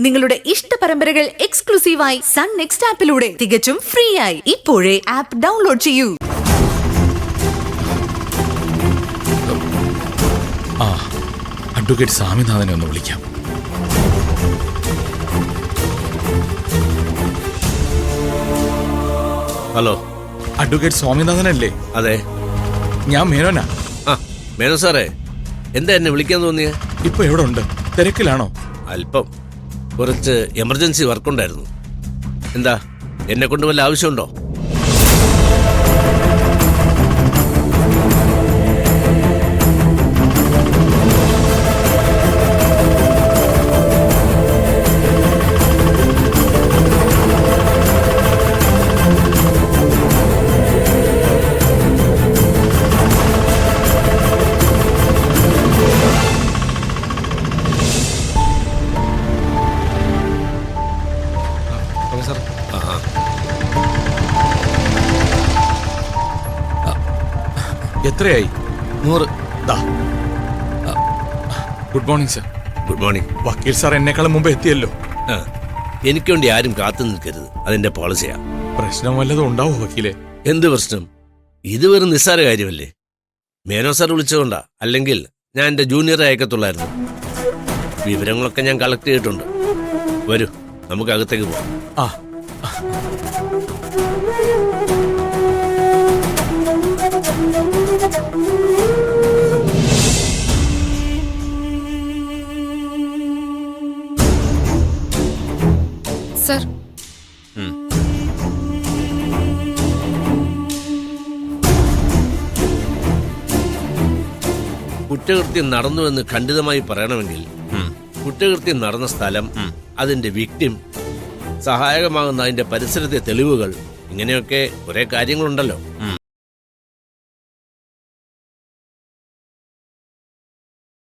നിങ്ങളുടെ ഇഷ്ട പരമ്പരകൾ എക്സ്ക്ലൂസീവായി സൺ നെക്സ്റ്റ് ആപ്പിലൂടെ തികച്ചും ഫ്രീ ആയി ഇപ്പോഴേ ആപ്പ് ഡൗൺലോഡ് ചെയ്യൂ. അഡ്വക്കേറ്റ് സ്വാമിനാഥനെ ഒന്ന് വിളിക്കാം. ഹലോ, അഡ്വക്കേറ്റ് സ്വാമിനാഥനല്ലേ? അതെ, ഞാൻ മേനോനാ. മേനോ സാറേ, എന്താ എന്നെ വിളിക്കാൻ തോന്നിയ? ഇപ്പൊ എവിടെ ഉണ്ട്? തിരക്കിലാണോ? അല്പം കുറച്ച് എമർജൻസി വർക്കുണ്ടായിരുന്നു. എന്താ, എന്നെ കൊണ്ട് വല്ല ആവശ്യമുണ്ടോ? എത്രയായി? 100. Good morning sir. Good morning. വക്കീൽ സാർ എന്നെക്കാളും മുമ്പ് എത്തിയല്ലോ. എനിക്ക് വേണ്ടി ആരും കാത്തു നിൽക്കരുത്, അതിന്റെ പോളിസിയാ. പ്രശ്നം വല്ലതും ഉണ്ടാവോ വക്കീലെ? എന്ത് പ്രശ്നം? ഇത് വെറും നിസ്സാര കാര്യമല്ലേ. മേനോ സാർ വിളിച്ചതുകൊണ്ടാ, അല്ലെങ്കിൽ ഞാൻ എന്റെ ജൂനിയറെ അയക്കത്തുള്ളായിരുന്നു. വിവരങ്ങളൊക്കെ ഞാൻ കളക്ട് ചെയ്തിട്ടുണ്ട്. വരൂ, നമുക്ക് അകത്തേക്ക് പോകാം. സർ, കുറ്റകൃത്യം നടന്നുവെന്ന് ഖണ്ഡിതമായി പറയണമെങ്കിൽ കുറ്റകൃത്യം നടന്ന സ്ഥലം, അതിന്റെ വിക്ടിം, സഹായകമാകുന്ന അതിന്റെ പരിസരത്തെ തെളിവുകൾ, ഇങ്ങനെയൊക്കെ കുറെ കാര്യങ്ങളുണ്ടല്ലോ.